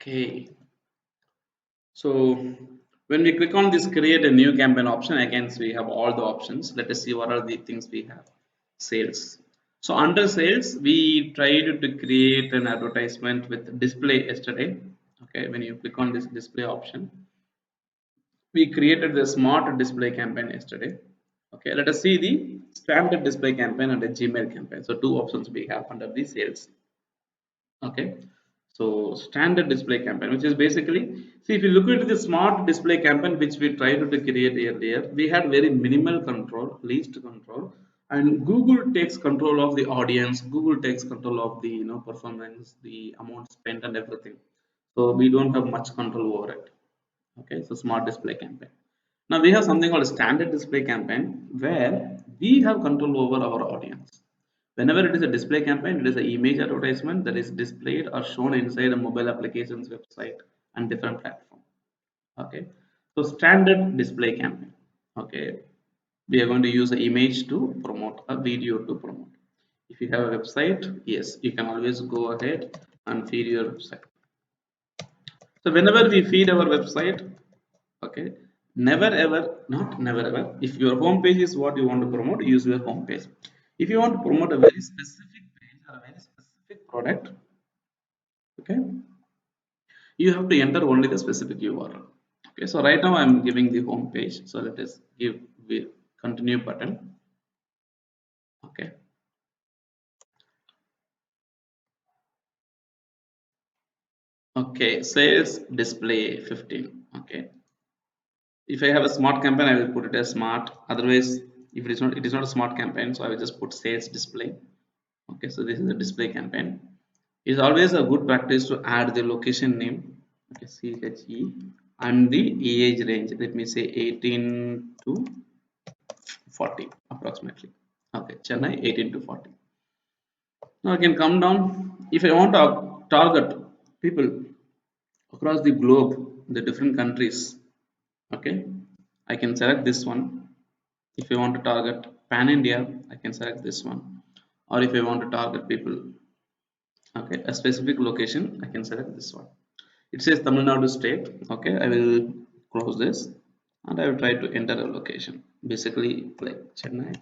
Okay, so when we click on this create a new campaign option, again we have all the options. Let us see what are the things we have. Sales. So under sales, we tried to create an advertisement with display yesterday. Okay, when you click on this display option, we created the smart display campaign yesterday. Okay, let us see the standard display campaign and the Gmail campaign. So two options we have under the sales. Okay, so standard display campaign, which is basically, see, if you look at the smart display campaign which we tried to create earlier, we had very minimal control, least control, and Google takes control of the audience, Google takes control of the performance, the amount spent and everything. So we don't have much control over it. Okay, so smart display campaign. Now we have something called a standard display campaign where we have control over our audience. Whenever it is a display campaign, it is an image advertisement that is displayed or shown inside a mobile application's website and different platform. Okay, so standard display campaign. Okay, we are going to use an image to promote, a video to promote. If you have a website, yes, you can always go ahead and feed your website. So whenever we feed our website, okay, never ever, not never ever, if your home page is what you want to promote, use your home page. If you want to promote a very specific page or a very specific product, okay, you have to enter only the specific URL. Okay, so right now I'm giving the home page, so let us give the continue button. Okay, okay, sales display 15. Okay, if I have a smart campaign, I will put it as smart. Otherwise, if it is not, it is not a smart campaign, so I will just put sales display. Okay, so this is a display campaign. It's always a good practice to add the location name. Okay, CHE and the age range. Let me say 18 to 40 approximately. Okay, Chennai 18 to 40. Now I can come down. If I want to target people across the globe, the different countries, okay, I can select this one. If I want to target pan India, I can select this one. Or if I want to target people, okay, a specific location, I can select this one. It says Tamil Nadu state. Okay, I will close this and I will try to enter a location, basically like Chennai.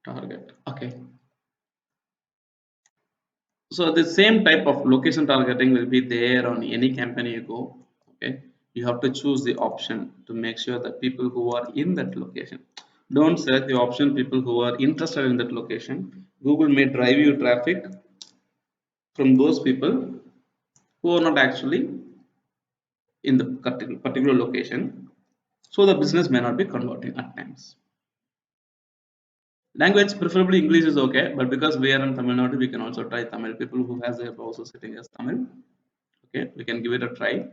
Target. Okay, so the same type of location targeting will be there on any campaign you go. Okay, you have to choose the option to make sure that people who are in that location, don't select the option people who are interested in that location. Google may drive you traffic from those people who are not actually in the particular location, so the business may not be converting at times. Language, preferably English is okay, but because we are in Tamil Nadu, we can also try Tamil. People who has their browser setting as Tamil, okay, we can give it a try,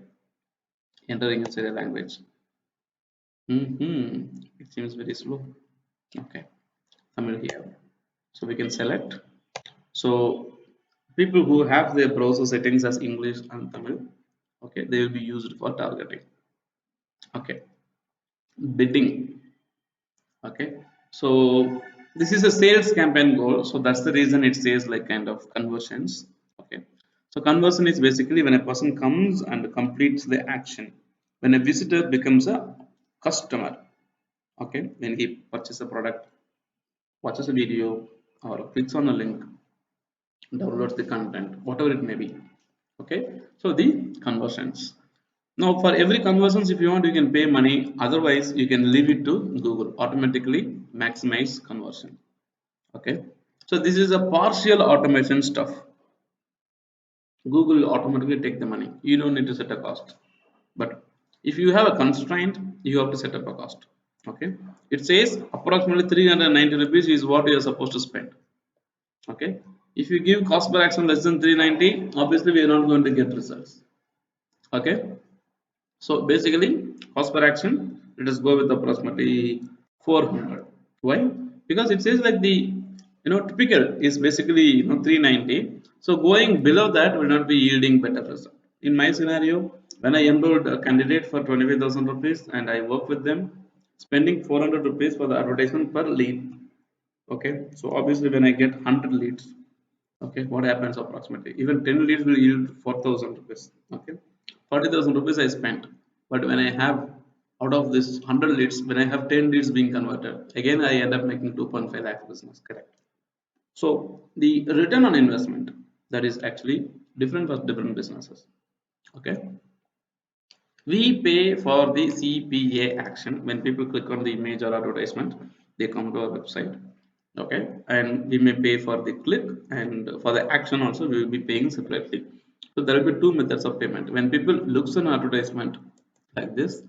entering inside a language. It seems very slow. Okay, Tamil here, so we can select. So people who have their browser settings as English and Tamil, okay, they will be used for targeting. Okay, bidding. Okay, so this is a sales campaign goal, so that's the reason it says like kind of conversions. Okay, so conversion is basically when a person comes and completes the action, when a visitor becomes a customer. Okay, when he purchases a product, watches a video, or clicks on a link, downloads the content, whatever it may be. Okay, so the conversions. Now for every conversions, if you want, you can pay money, otherwise you can leave it to Google automatically maximize conversion. Okay, so this is a partial automation stuff. Google will automatically take the money, you don't need to set a cost. But if you have a constraint, you have to set up a cost. Okay, it says approximately 390 rupees is what you are supposed to spend. Okay, if you give cost per action less than 390, obviously we are not going to get results. Okay, so basically cost per action, let us go with approximately 400. Why? Because it says like the typical is basically 390. So going below that will not be yielding better result. In my scenario, when I enrolled a candidate for 25,000 rupees and I work with them, spending 400 rupees for the advertisement per lead. Okay, so obviously when I get 100 leads, Okay, what happens approximately? Even 10 leads will yield 4,000 rupees. Okay, 40,000 rupees I spent, but when I have out of this 100 leads, when I have 10 leads being converted, again I end up making 2.5 lakh business. Correct. So the return on investment, that is actually different for different businesses. Okay, we pay for the CPA action when people click on the image or advertisement, they come to our website. Okay, and we may pay for the click, and for the action also we will be paying separately. So there will be two methods of payment. When people looks an advertisement like this,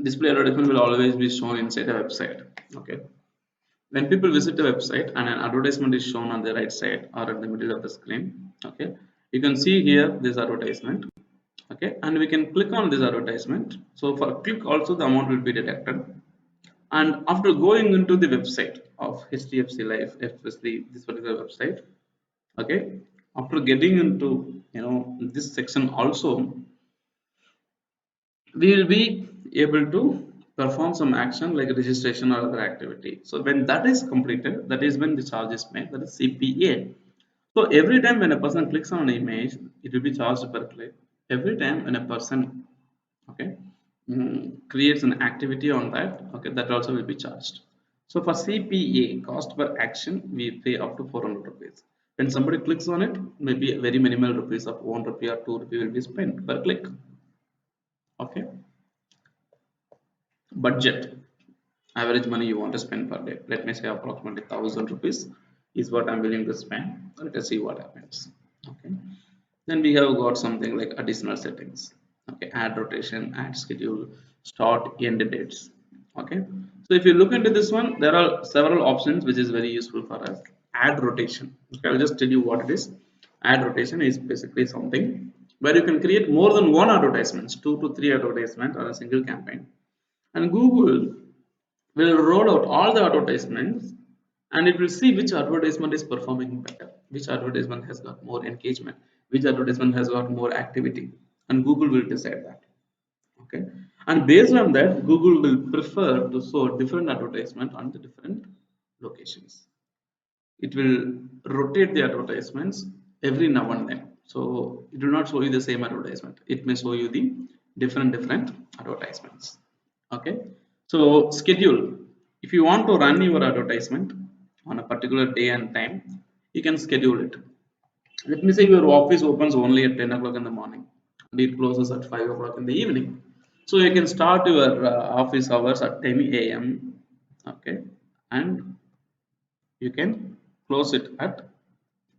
display advertisement will always be shown inside the website. Okay, when people visit the website and an advertisement is shown on the right side or in the middle of the screen, okay, you can see here this advertisement. Okay, and we can click on this advertisement. So for click also the amount will be deducted, and after going into the website of HDFC Life, especially this particular website, okay, after getting into this section also, we will be able to perform some action like registration or other activity. So when that is completed, that is when the charge is made, that is CPA. So every time when a person clicks on an image, it will be charged per click. Every time when a person, okay, creates an activity on that, okay, that also will be charged. So for CPA, cost per action, we pay up to 400 rupees. When somebody clicks on it, maybe very minimal rupees of 1 rupee or 2 rupee will be spent per click. Okay, budget, average money you want to spend per day. Let me say approximately 1,000 rupees is what I'm willing to spend. Let us see what happens. Okay, then we have got something like additional settings. Okay, add rotation, add schedule, start end dates. Okay, so if you look into this one, there are several options which is very useful for us. Add rotation. Okay, I'll just tell you what it is. Add rotation is basically something where you can create more than one advertisements, 2 to 3 advertisements on a single campaign, and Google will roll out all the advertisements, and it will see which advertisement is performing better, which advertisement has got more engagement, which advertisement has got more activity, and Google will decide that. Okay, and based on that, Google will prefer to show different advertisement on the different locations. It will rotate the advertisements every now and then, so it will not show you the same advertisement, it may show you the different advertisements. Okay, so schedule, if you want to run your advertisement on a particular day and time, you can schedule it. Let me say your office opens only at 10 o'clock in the morning and it closes at 5 o'clock in the evening, so you can start your office hours at 10 a.m. Okay, and you can close it at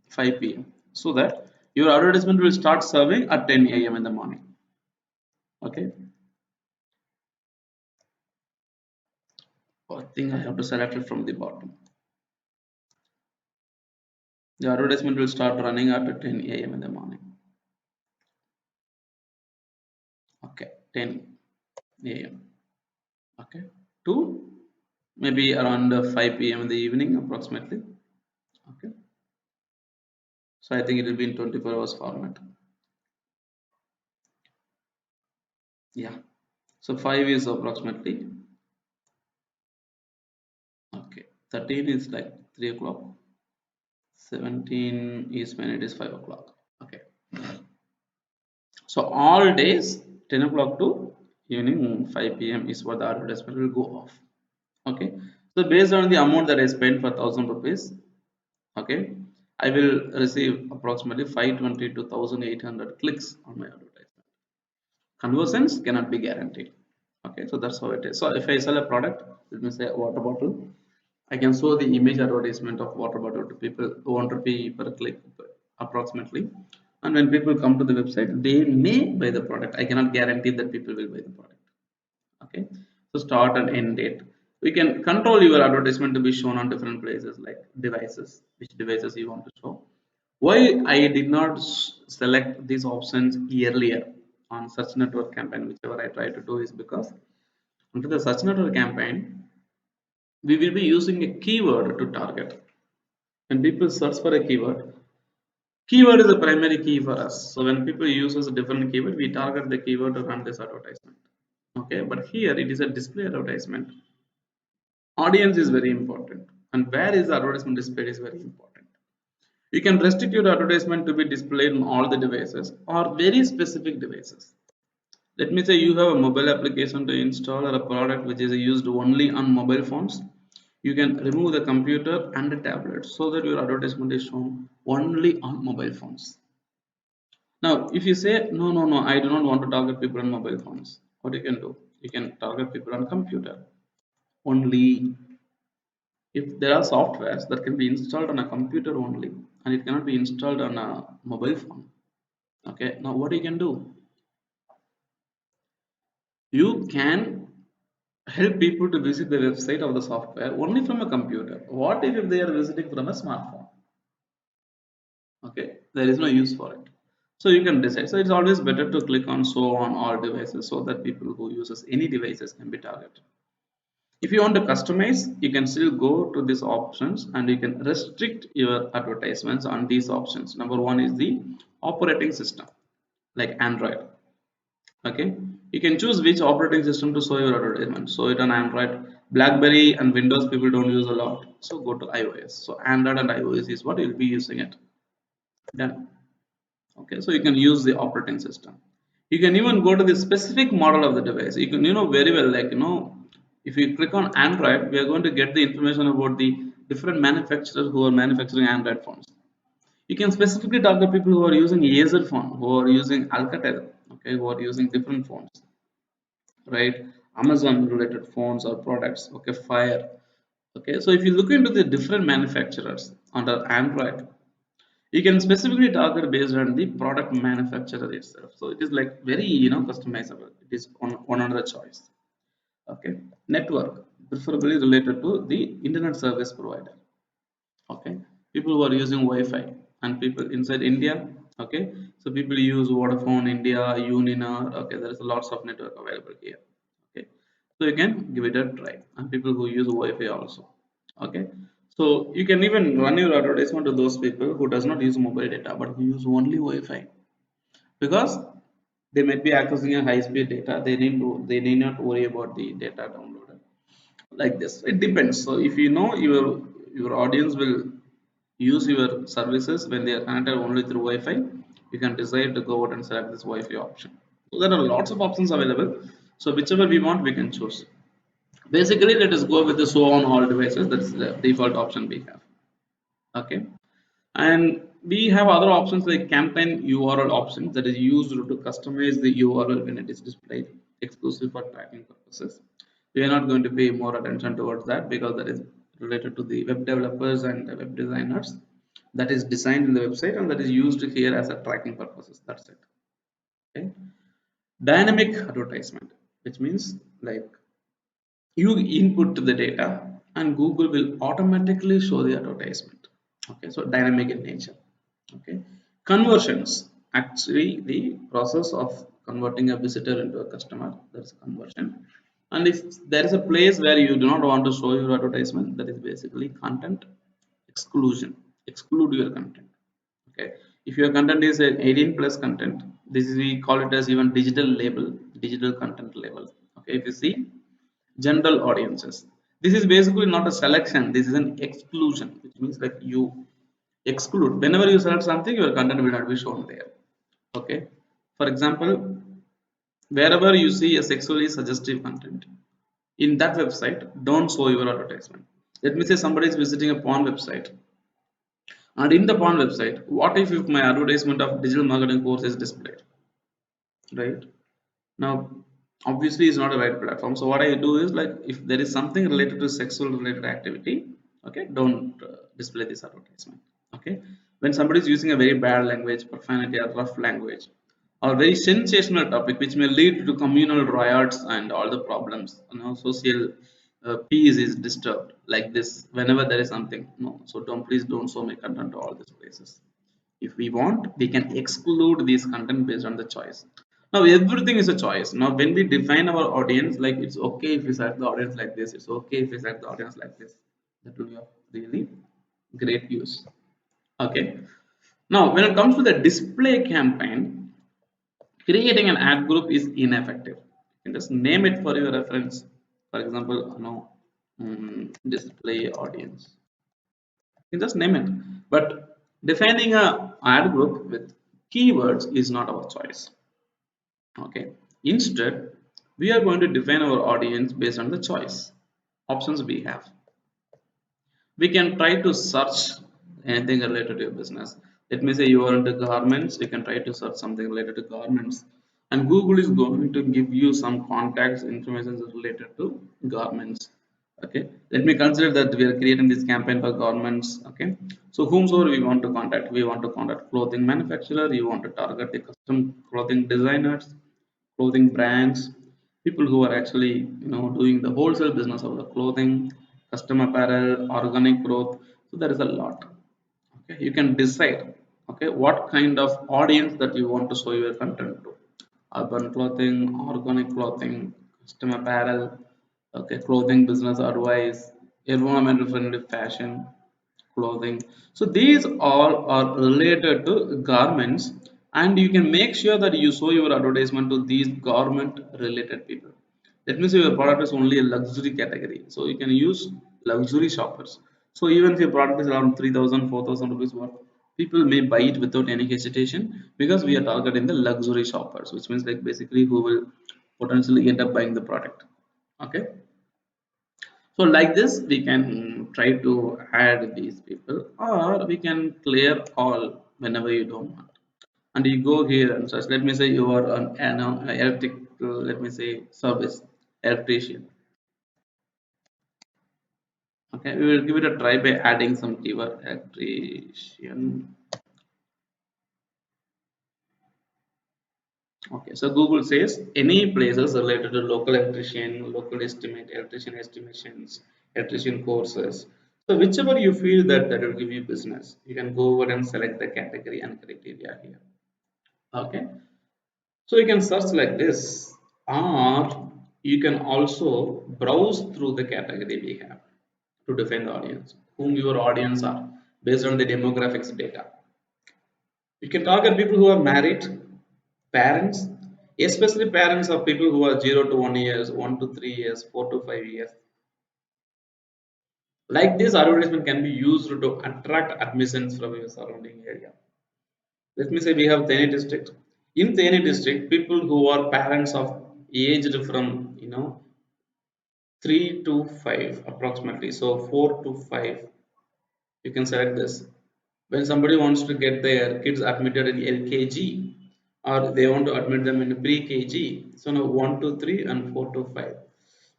5 p.m. so that your advertisement will start serving at 10 a.m. in the morning. Okay, I think I have to select it from the bottom. The advertisement will start running at 10 a.m. in the morning. Okay, 10 a.m. Okay, to maybe around 5 p.m. in the evening approximately. Okay, so I think it will be in 24 hours format. Yeah, so 5 is approximately, okay, 13 is like 3 o'clock, 17 is when it is 5 o'clock. Okay, so all days 10 o'clock to evening 5 p.m. is what the advertisement will go off. Okay, so based on the amount that I spent for 1,000 rupees, okay, I will receive approximately 520 to 1,800 clicks on my advertisement. Conversions cannot be guaranteed. Okay, so that's how it is. So if I sell a product, let me say a water bottle, I can show the image advertisement of water bottle to people, 1 rupee per click approximately. And when people come to the website, they may buy the product. I cannot guarantee that people will buy the product. Okay, so start and end date. We can control your advertisement to be shown on different places like devices, which devices you want to show. Why I did not select these options earlier on search network campaign, whichever I try to do, is because under the search network campaign, we will be using a keyword to target. When people search for a keyword is the primary key for us. So when people use a different keyword, we target the keyword to run this advertisement. Okay, but here it is a display advertisement. Audience is very important, and where is the advertisement displayed is very important. You can restrict your advertisement to be displayed on all the devices or very specific devices. Let me say you have a mobile application to install or a product which is used only on mobile phones. You can remove the computer and the tablet so that your advertisement is shown only on mobile phones. Now, if you say no, I do not want to target people on mobile phones, what you can do? You can target people on computer only. If there are softwares that can be installed on a computer only and it cannot be installed on a mobile phone. Okay, now what you can do? You can help people to visit the website of the software only from a computer. What if they are visiting from a smartphone? Okay, there is no use for it. So you can decide. So it's always better to click on show on all devices so that people who uses any devices can be targeted. If you want to customize, you can still go to these options and you can restrict your advertisements on these options. Number one is the operating system, like Android. Okay, you can choose which operating system to show your advertisement. So it on Android, BlackBerry and Windows people don't use a lot. So go to iOS. So Android and iOS is what you'll be using it. Done. Okay, so you can use the operating system. You can even go to the specific model of the device. You can very well, like if you click on Android, we are going to get the information about the different manufacturers who are manufacturing Android phones. You can specifically target people who are using Acer phone, who are using Alcatel, okay, who are using different phones, right? Amazon related phones or products, okay, Fire. Okay, so if you look into the different manufacturers under Android, you can specifically target based on the product manufacturer itself. So it is like very customizable. It is on one another choice. Okay, network preferably related to the internet service provider. Okay, people who are using Wi-Fi and people inside India. Okay, so people use Vodafone India, Uninar. Okay, there is lots of network available here. Okay, so you can give it a try, and people who use Wi-Fi also. Okay, so you can even run your advertisement to those people who does not use mobile data but who use only Wi-Fi, because they might be accessing a high speed data. They need not worry about the data downloaded. Like this, it depends. So if you know your audience will use your services when they are connected only through Wi-Fi, you can decide to go out and select this Wi-Fi option. So there are lots of options available, so whichever we want we can choose. Basically, let us go with the show on all devices. That's the default option we have. Okay, and we have other options like campaign URL options that is used to customize the URL when it is displayed exclusive for tracking purposes. We are not going to pay more attention towards that because that is related to the web developers and the web designers. That is designed in the website and that is used here as a tracking purposes. That's it. Okay. Dynamic advertisement, which means like you input the data and Google will automatically show the advertisement. Okay, so dynamic in nature. Okay, conversions, actually the process of converting a visitor into a customer, that's conversion. And if there is a place where you do not want to show your advertisement, that is basically content exclusion. Exclude your content. Okay, if your content is an 18 plus content, this is, we call it as even digital label, digital content label. Okay, if you see general audiences, this is basically not a selection, this is an exclusion, which means like you exclude whenever you select something, your content will not be shown there. Okay, for example, wherever you see a sexually suggestive content in that website, don't show your advertisement. Let me say somebody is visiting a porn website, and in the porn website, what if my advertisement of digital marketing course is displayed, right? Now obviously it's not a right platform, so what I do is like if there is something related to sexual related activity, okay, don't display this advertisement. Okay, when somebody is using a very bad language, profanity or rough language, or very sensational topic which may lead to communal riots and all the problems, social peace is disturbed, like this, whenever there is something, no, so please don't show my content to all these places. If we want, we can exclude these content based on the choice. Now everything is a choice. Now when we define our audience, like it's okay if we set the audience like this, it's okay if we set the audience like this, that will be of really great use. Okay, now when it comes to the display campaign, creating an ad group is ineffective. You can just name it for your reference. For example, display audience, you can just name it. But Defining a ad group with keywords is not our choice. Okay. Instead, we are going to define our audience based on the choice options we have. We can try to search anything related to your business. Let me say you are into garments, you can try to search something related to garments, and Google is going to give you some contacts information related to garments. Okay, let me consider that we are creating this campaign for garments. Okay, so whomsoever we want to contact, we want to contact clothing manufacturer, you want to target the custom clothing designers, clothing brands, people who are actually doing the wholesale business of the clothing, custom apparel, organic growth. So there is a lot. Okay, you can decide, okay, what kind of audience that you want to show your content to. Urban clothing, organic clothing, custom apparel, okay, clothing business advice, environmental friendly fashion, clothing. So these all are related to garments, and you can make sure that you show your advertisement to these garment related people. Let me say your product is only a luxury category, so you can use luxury shoppers. So even if your product is around 3,000, 4,000 rupees worth, people may buy it without any hesitation, because we are targeting the luxury shoppers, which means like basically who will potentially end up buying the product. Okay, so like this, we can try to add these people, or we can clear all whenever you don't want. And you go here and search. Let me say you are an electric, let me say service electrician. Okay, we will give it a try by adding some keyword electrician. Okay, so Google says any places related to local electrician, local estimate, electrician estimations, electrician courses. So whichever you feel that will give you business, you can go over and select the category and criteria here. Okay, so you can search like this, or you can also browse through the category we have to define the audience, whom your audience are based on the demographics data. You can target people who are married, parents, especially parents of people who are 0 to 1 years, 1 to 3 years, 4 to 5 years. Like this advertisement can be used to attract admissions from your surrounding area. Let me say we have Thane district. In Thane district, people who are parents of aged from 3 to 5 approximately. So 4 to 5, you can select this. When somebody wants to get their kids admitted in LKG, or they want to admit them in pre-KG, so now 1 to 3 and 4 to 5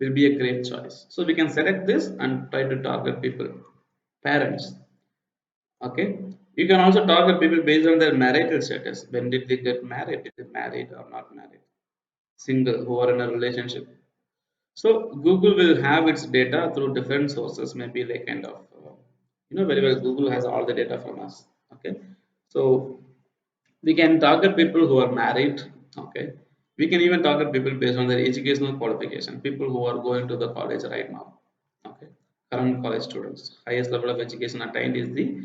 will be a great choice. So we can select this and try to target people, parents. Okay, you can also target people based on their marital status. When did they get married? Is they married or not married? Single, who are in a relationship. So Google will have its data through different sources. Maybe they kind of, very well. Google has all the data from us. Okay, so we can target people who are married. Okay, we can even target people based on their educational qualification. People who are going to the college right now. Okay, current college students. Highest level of education attained is the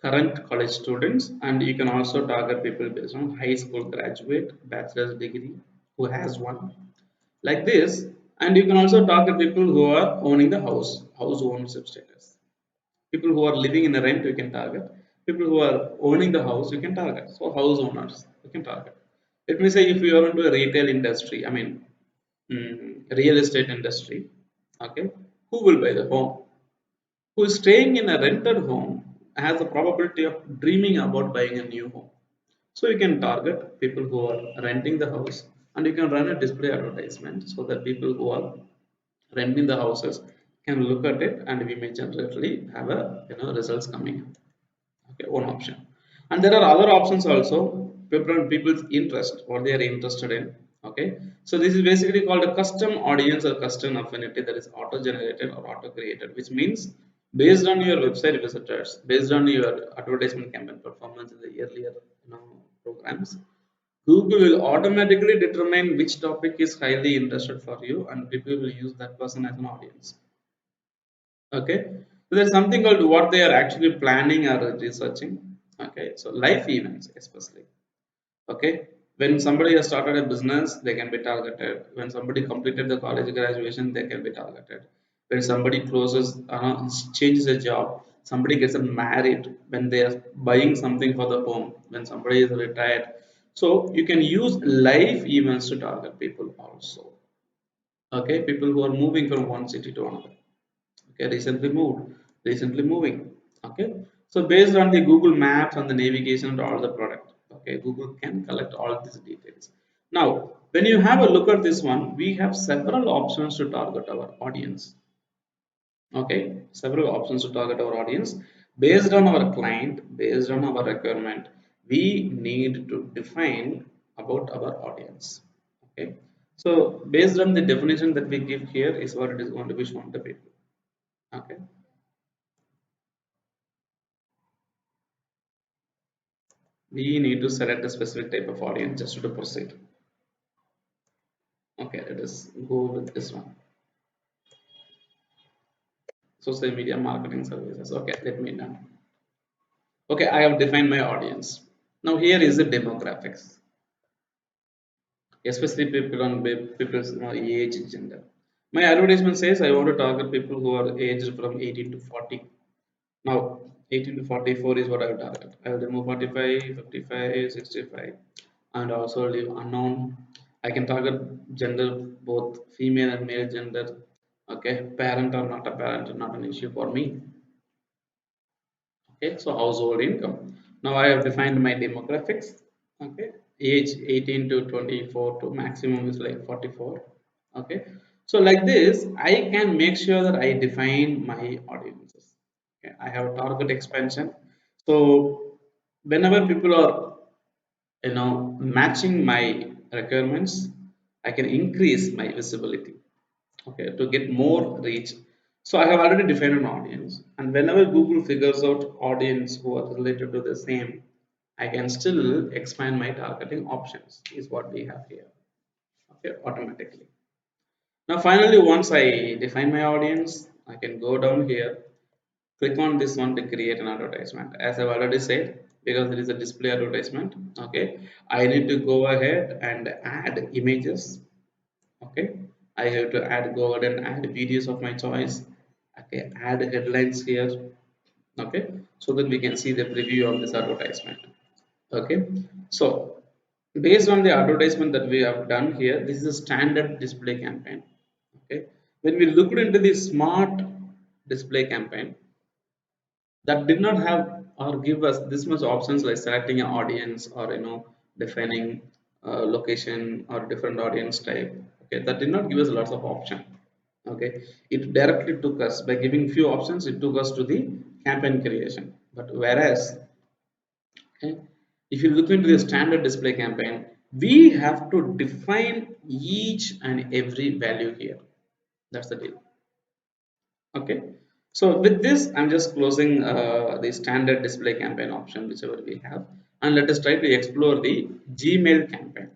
current college students, and you can also target people based on high school graduate, bachelor's degree, who has one, like this. And you can also target people who are owning the house ownership status. People who are living in a rent, you can target. People who are owning the house, you can target. So house owners, you can target. Let me say if you are into a retail industry, I mean, real estate industry. Okay, who will buy the home? Who is staying in a rented home has the probability of dreaming about buying a new home. So you can target people who are renting the house, and you can run a display advertisement so that people who are renting the houses can look at it, and we may generally have a results coming. Okay, one option. And there are other options also, people's interest, what they are interested in. Okay, so this is basically called a custom audience or custom affinity, that is auto generated or auto created, which means based on your website visitors, based on your advertisement campaign performance in the earlier programs, Google will automatically determine which topic is highly interested for you, and people will use that person as an audience. Okay, so there's something called what they are actually planning or researching. Okay, so life events especially. Okay, when somebody has started a business, they can be targeted. When somebody completed the college graduation, they can be targeted. When somebody closes changes a job, somebody gets married, when they are buying something for the home, when somebody is retired. So you can use live events to target people also. Okay, people who are moving from one city to another. Okay, recently moved, recently moving. Okay, so based on the Google Maps and the navigation and all the product, okay, Google can collect all these details. Now when you have a look at this one, we have several options to target our audience. Okay, several options to target our audience based on our client, based on our requirement. We need to define about our audience. Okay, so based on the definition that we give here is what it is going to be shown to people. Okay, we need to select a specific type of audience just to proceed. Okay, let us go with this one. Social media marketing services. Okay, let me done. Okay, I have defined my audience. Now here is the demographics, especially people on people's age, gender. My advertisement says I want to target people who are aged from 18 to 40. Now 18 to 44 is what I will target. I will remove 45, 55, 65, and also leave unknown. I can target gender, both female and male gender. Okay, parent or not a parent, not an issue for me. Okay, so household income. Now I have defined my demographics. Okay, age 18 to 24 to maximum is like 44. Okay, so like this I can make sure that I define my audiences. Okay, I have target expansion. So whenever people are matching my requirements, I can increase my visibility, okay, to get more reach. So I have already defined an audience, and whenever Google figures out audience who are related to the same, I can still expand my targeting options is what we have here. Okay, automatically. Now finally, once I define my audience, I can go down here, click on this one to create an advertisement. As I've already said, because there is a display advertisement, okay, I need to go ahead and add images. Okay, I have to go ahead and add videos of my choice. Okay, add headlines here. Okay, so that we can see the preview of this advertisement. Okay, so based on the advertisement that we have done here, this is a standard display campaign. Okay, when we looked into the smart display campaign, that did not have or give us this much options like selecting an audience or defining location or different audience type. Okay, that did not give us lots of option. Okay, it directly took us by giving few options, it took us to the campaign creation. But whereas, okay, if you look into the standard display campaign, we have to define each and every value here. That's the deal. Okay, so with this I'm just closing the standard display campaign option whichever we have, and let us try to explore the Gmail campaign.